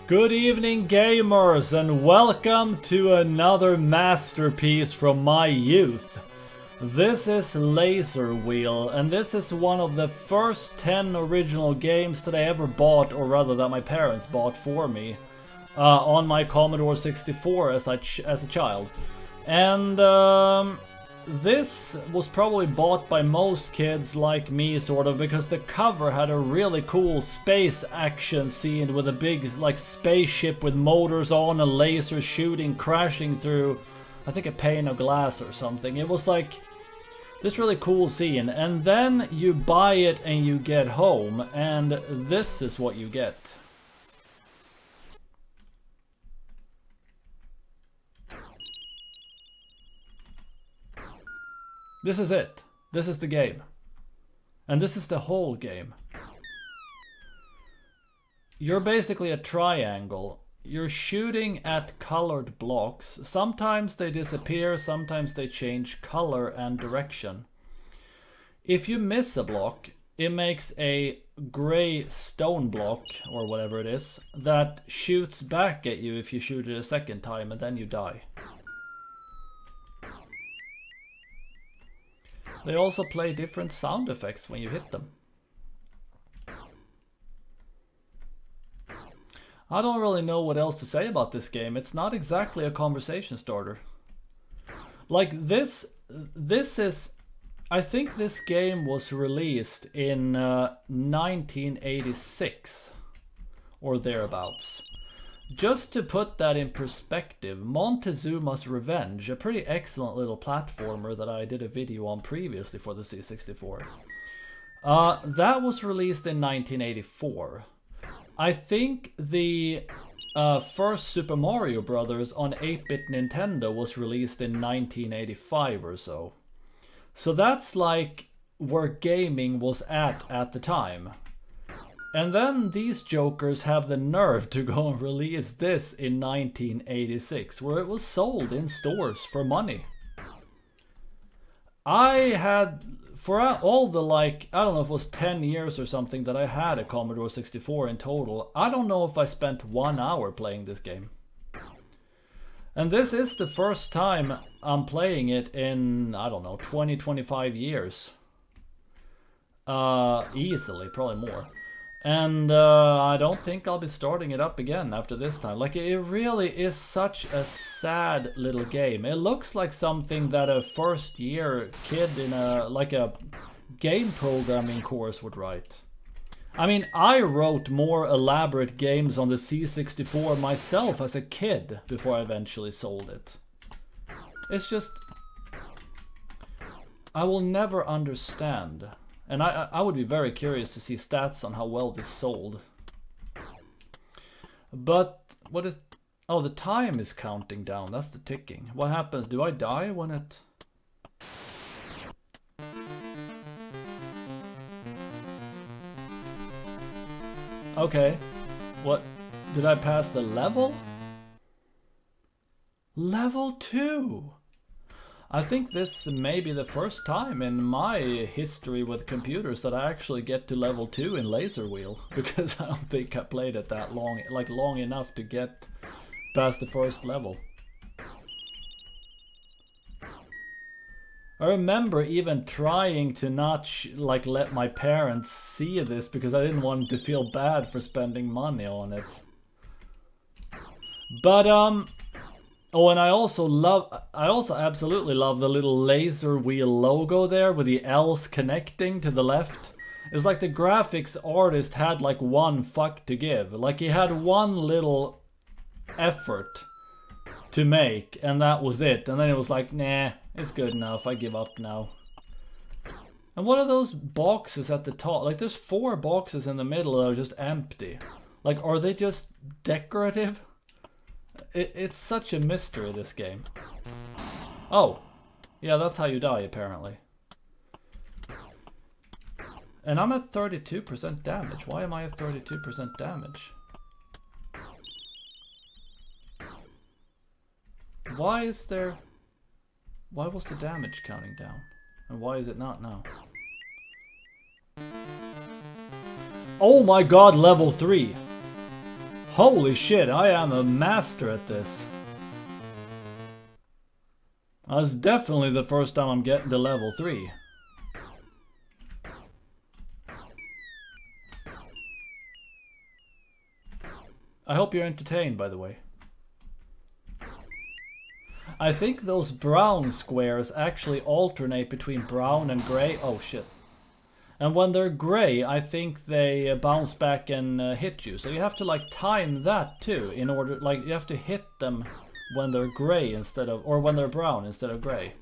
Good evening, gamers, and welcome to another masterpiece from my youth. This is LazerWheel, and this is one of the first 10 original games that I ever bought, or rather that my parents bought for me, on my Commodore 64 as a child. And this was probably bought by most kids like me, sort of, because the cover had a really cool space action scene with a big, like, spaceship with motors on, a laser shooting, crashing through, I think, a pane of glass or something. It was like this really cool scene, and then you buy it and you get home, and this is what you get. This is it. This is the game. And this is the whole game. You're basically a triangle. You're shooting at colored blocks. Sometimes they disappear, sometimes they change color and direction. If you miss a block, it makes a gray stone block, or whatever it is, that shoots back at you if you shoot it a second time, and then you die. They also play different sound effects when you hit them. I don't really know what else to say about this game. It's not exactly a conversation starter. Like this is... I think this game was released in 1986 or thereabouts. Just to put that in perspective, Montezuma's Revenge, a pretty excellent little platformer that I did a video on previously for the C64, that was released in 1984. I think the first Super Mario Brothers on 8-bit Nintendo was released in 1985 or so. So that's like where gaming was at the time. And then these jokers have the nerve to go and release this in 1986, where it was sold in stores for money. I had, for all the, like, I don't know if it was 10 years or something that I had a Commodore 64 in total, I don't know if I spent 1 hour playing this game. And this is the first time I'm playing it in, I don't know, 20-25 years. Easily, probably more. And I don't think I'll be starting it up again after this time. Like, it really is such a sad little game. It looks like something that a first year kid in a game programming course would write. I mean, I wrote more elaborate games on the C64 myself as a kid before I eventually sold it. It's just... I will never understand. And I would be very curious to see stats on how well this sold. But what is... Oh, the time is counting down. That's the ticking. What happens? Do I die when it... Okay. What? Did I pass the level? Level 2! I think this may be the first time in my history with computers that I actually get to level 2 in LazerWheel, because I don't think I played it that long, like long enough to get past the first level. I remember even trying to not let my parents see this because I didn't want to feel bad for spending money on it. But oh, and I also absolutely love the little LazerWheel logo there with the L's connecting to the left. It's like the graphics artist had like one fuck to give. Like he had one little effort to make and that was it. And then it was like, nah, it's good enough, I give up now. And what are those boxes at the top? Like there's 4 boxes in the middle that are just empty. Like, are they just decorative? It's such a mystery, this game. Oh, yeah, that's how you die, apparently. And I'm at 32% damage. Why am I at 32% damage? Why is there... Why was the damage counting down? And why is it not now? Oh my god, level 3! Holy shit, I am a master at this. That's definitely the first time I'm getting to level 3. I hope you're entertained, by the way. I think those brown squares actually alternate between brown and grey. Oh shit. And when they're grey, I think they bounce back and hit you. So you have to like time that too, in order, like you have to hit them when they're grey instead of, or when they're brown instead of grey.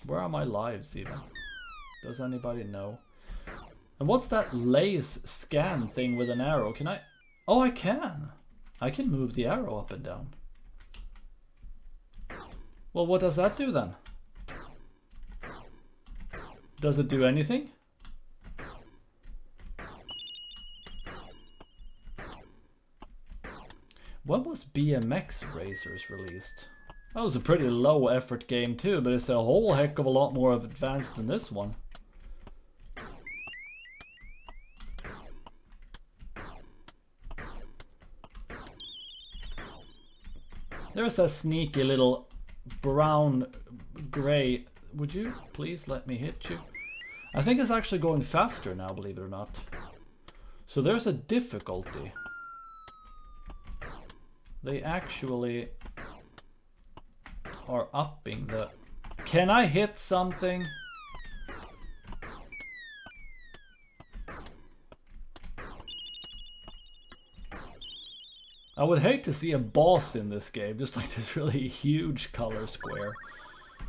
Where are my lives even? Does anybody know? And what's that lace scan thing with an arrow? Can I? Oh, I can. I can move the arrow up and down. Well, what does that do then? Does it do anything? When was BMX Racers released? That was a pretty low effort game too, but it's a whole heck of a lot more advanced than this one. There's a sneaky little brown gray. Would you please let me hit you? I think it's actually going faster now, believe it or not. So there's a difficulty. They actually are upping the... Can I hit something? I would hate to see a boss in this game, just like this really huge color square.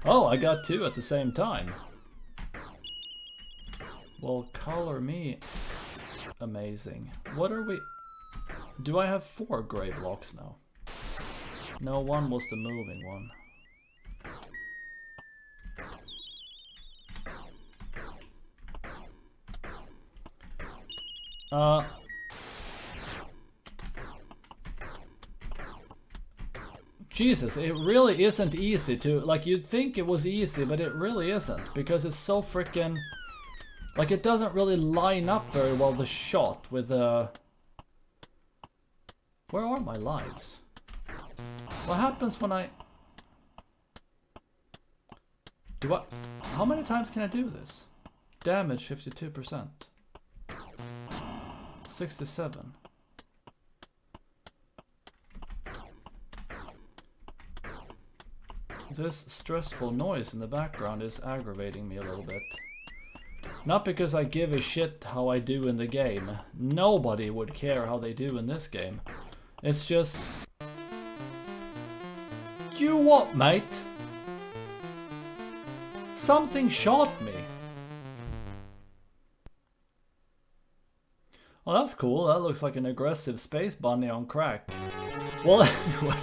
Oh, I got 2 at the same time. Well, color me amazing. What are we... Do I have 4 gray blocks now? No, 1 was the moving one. Jesus, it really isn't easy to... Like, you'd think it was easy, but it really isn't. Because it's so freaking... Like, it doesn't really line up very well, the shot, with the... Where are my lives? What happens when I... Do I... How many times can I do this? Damage 52%. 67. This stressful noise in the background is aggravating me a little bit. Not because I give a shit how I do in the game. Nobody would care how they do in this game. It's just... You what, mate? Something shot me. Oh, that's cool. That looks like an aggressive space bunny on crack. Well, anyway,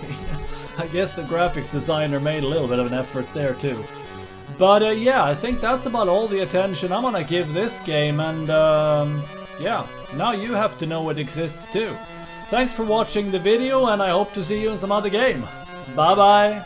I guess the graphics designer made a little bit of an effort there too. But yeah, I think that's about all the attention I'm gonna give this game, and yeah, now you have to know it exists too. Thanks for watching the video, and I hope to see you in some other game. Bye bye!